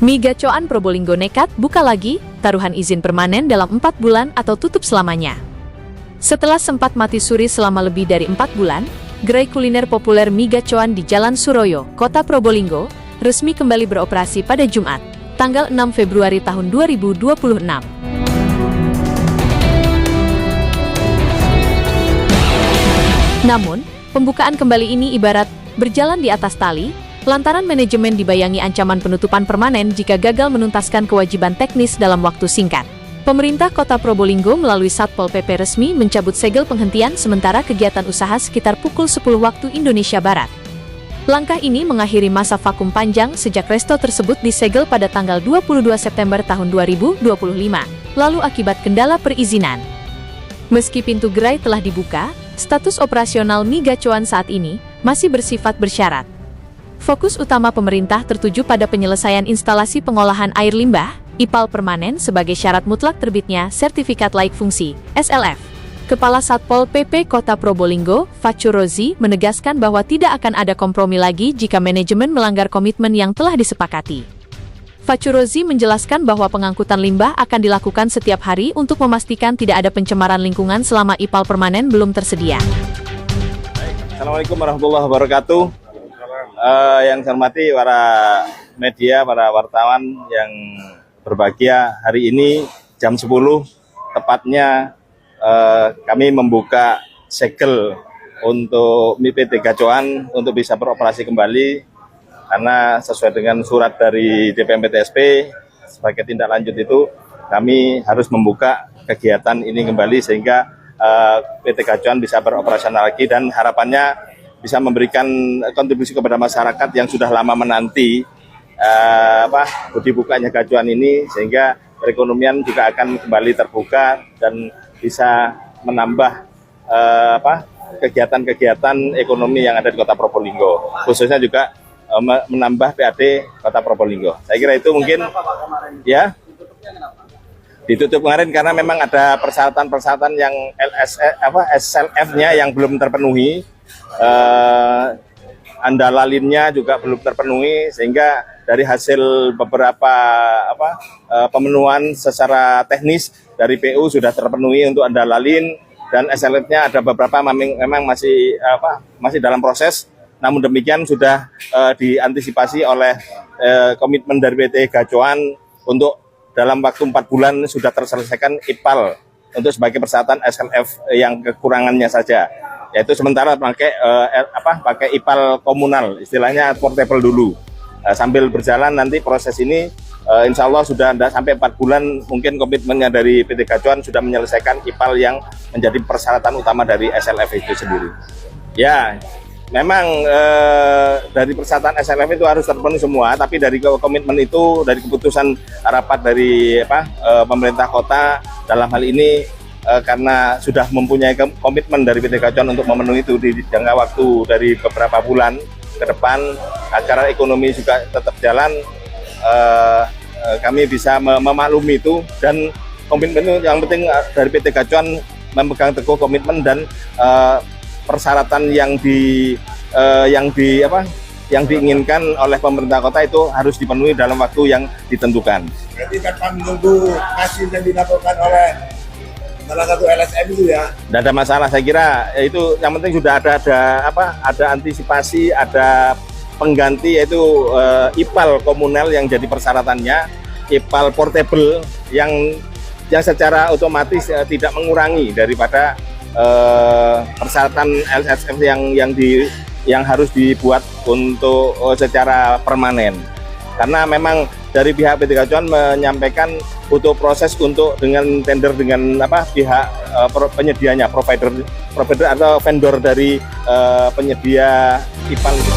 Mi Gacoan Probolinggo nekat buka lagi, taruhan izin permanen dalam 4 bulan atau tutup selamanya. Setelah sempat mati suri selama lebih dari 4 bulan, gerai kuliner populer Mi Gacoan di Jalan Suroyo, Kota Probolinggo, resmi kembali beroperasi pada Jumat, tanggal 6 Februari tahun 2026. Namun, pembukaan kembali ini ibarat berjalan di atas tali, lantaran manajemen dibayangi ancaman penutupan permanen jika gagal menuntaskan kewajiban teknis dalam waktu singkat. Pemerintah Kota Probolinggo melalui Satpol PP resmi mencabut segel penghentian sementara kegiatan usaha sekitar pukul 10 waktu Indonesia Barat. Langkah ini mengakhiri masa vakum panjang sejak resto tersebut disegel pada tanggal 22 September tahun 2025, lalu akibat kendala perizinan. Meski pintu gerai telah dibuka, status operasional Mi Gacoan saat ini masih bersifat bersyarat. Fokus utama pemerintah tertuju pada penyelesaian instalasi pengolahan air limbah, IPAL permanen sebagai syarat mutlak terbitnya Sertifikat Laik Fungsi, SLF. Kepala Satpol PP Kota Probolinggo, Facurozi, menegaskan bahwa tidak akan ada kompromi lagi jika manajemen melanggar komitmen yang telah disepakati. Facurozi menjelaskan bahwa pengangkutan limbah akan dilakukan setiap hari untuk memastikan tidak ada pencemaran lingkungan selama IPAL permanen belum tersedia. Assalamualaikum warahmatullahi wabarakatuh. Yang saya hormati para media, para wartawan yang berbahagia, hari ini jam 10 tepatnya kami membuka segel untuk Mi PT Gacoan untuk bisa beroperasi kembali karena sesuai dengan surat dari DPM PTSP sebagai tindak lanjut itu kami harus membuka kegiatan ini kembali sehingga PT Gacoan bisa beroperasional lagi dan harapannya bisa memberikan kontribusi kepada masyarakat yang sudah lama menanti dibukanya Gacoan ini sehingga perekonomian juga akan kembali terbuka dan bisa menambah kegiatan-kegiatan ekonomi yang ada di Kota Probolinggo, khususnya juga menambah PAD Kota Probolinggo. Saya kira itu mungkin ya ditutup kemarin karena memang ada persyaratan-persyaratan yang SLF-nya yang belum terpenuhi. Andalalinnya juga belum terpenuhi sehingga dari hasil beberapa pemenuhan secara teknis dari PU sudah terpenuhi untuk andalalin dan SLF-nya ada beberapa memang masih dalam proses. Namun demikian sudah diantisipasi oleh komitmen dari PT Gacoan untuk dalam waktu 4 bulan sudah terselesaikan IPAL untuk sebagai persyaratan SLF yang kekurangannya saja. Yaitu sementara pakai IPAL komunal, istilahnya portable dulu. Sambil berjalan nanti proses ini insya Allah sudah sampai 4 bulan mungkin komitmennya dari PT Gacoan sudah menyelesaikan IPAL yang menjadi persyaratan utama dari SLF itu sendiri. Ya, memang dari persyaratan SLF itu harus terpenuhi semua, tapi dari komitmen itu, dari keputusan rapat dari pemerintah kota dalam hal ini karena sudah mempunyai komitmen dari PT Gacoan untuk memenuhi itu di jangka waktu dari beberapa bulan ke depan agar ekonomi juga tetap jalan, kami bisa memaklumi itu dan komitmen itu yang penting dari PT Gacoan memegang teguh komitmen dan persyaratan yang diinginkan oleh pemerintah kota itu harus dipenuhi dalam waktu yang ditentukan. Jadi kan menunggu hasil yang dilakukan oleh salah satu LSM itu ya. Tidak ada masalah, saya kira itu yang penting sudah ada antisipasi, ada pengganti yaitu IPAL komunal yang jadi persyaratannya, IPAL portable yang secara otomatis tidak mengurangi daripada persyaratan LSM yang harus dibuat untuk secara permanen. Karena memang dari pihak PT Gacoan menyampaikan butuh proses untuk dengan tender dengan pihak penyedianya, provider atau vendor dari penyedia IPAL itu.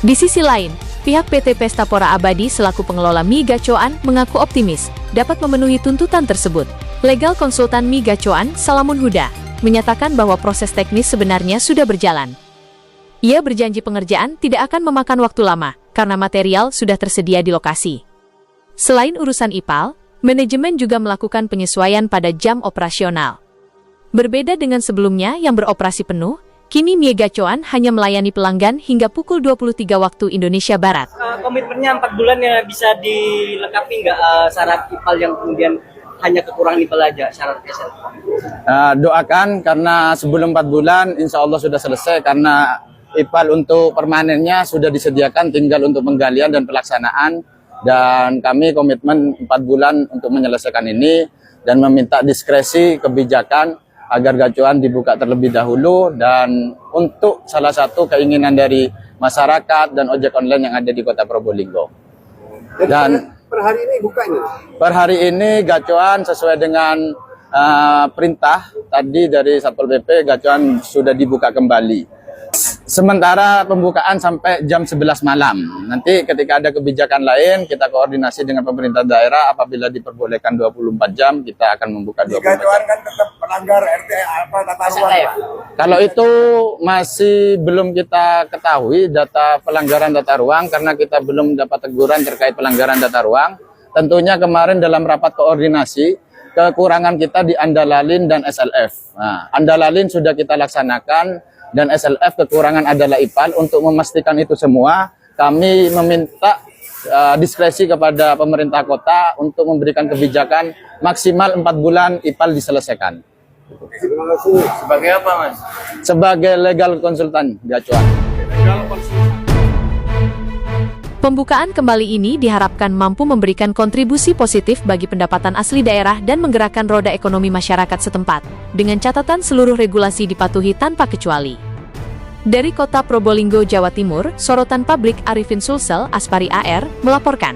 Di sisi lain, pihak PT Pesta Pora Abadi selaku pengelola Mi Gacoan mengaku optimis dapat memenuhi tuntutan tersebut. Legal konsultan Mi Gacoan, Salamun Huda, menyatakan bahwa proses teknis sebenarnya sudah berjalan. Ia berjanji pengerjaan tidak akan memakan waktu lama, karena material sudah tersedia di lokasi. Selain urusan IPAL, manajemen juga melakukan penyesuaian pada jam operasional. Berbeda dengan sebelumnya yang beroperasi penuh, Kini Mie Gacoan hanya melayani pelanggan hingga pukul 23 waktu Indonesia Barat. Komitmennya 4 bulan ya, bisa dilengkapi nggak syarat IPAL yang kemudian hanya kekurangan IPAL aja syarat SL? Doakan karena sebelum 4 bulan insya Allah sudah selesai, karena IPAL untuk permanennya sudah disediakan, tinggal untuk penggalian dan pelaksanaan, dan kami komitmen 4 bulan untuk menyelesaikan ini dan meminta diskresi kebijakan agar Gacoan dibuka terlebih dahulu, dan untuk salah satu keinginan dari masyarakat dan ojek online yang ada di Kota Probolinggo. Dan per hari ini buka ini? Per hari ini Gacoan sesuai dengan perintah tadi dari Satpol PP, Gacoan sudah dibuka kembali. Sementara pembukaan sampai jam 11 malam. Nanti ketika ada kebijakan lain, kita koordinasi dengan pemerintah daerah. Apabila diperbolehkan 24 jam, kita akan membuka 24 jam. Gacoan kan tetap melanggar RT tata ruang. Kalau itu masih belum kita ketahui data pelanggaran tata ruang, karena kita belum dapat teguran terkait pelanggaran tata ruang. Tentunya kemarin dalam rapat koordinasi, kekurangan kita di Andalalin dan SLF. Nah, Andalalin sudah kita laksanakan, dan SLF kekurangan adalah IPAL. Untuk memastikan itu semua, kami meminta diskresi kepada pemerintah kota untuk memberikan kebijakan maksimal 4 bulan IPAL diselesaikan. Terima kasih. Sebagai apa, Mas? Sebagai legal konsultan Gacoan. Pembukaan kembali ini diharapkan mampu memberikan kontribusi positif bagi pendapatan asli daerah dan menggerakkan roda ekonomi masyarakat setempat, dengan catatan seluruh regulasi dipatuhi tanpa kecuali. Dari Kota Probolinggo, Jawa Timur, Sorotan Publik Arifin Sulsel, Aspari AR, melaporkan.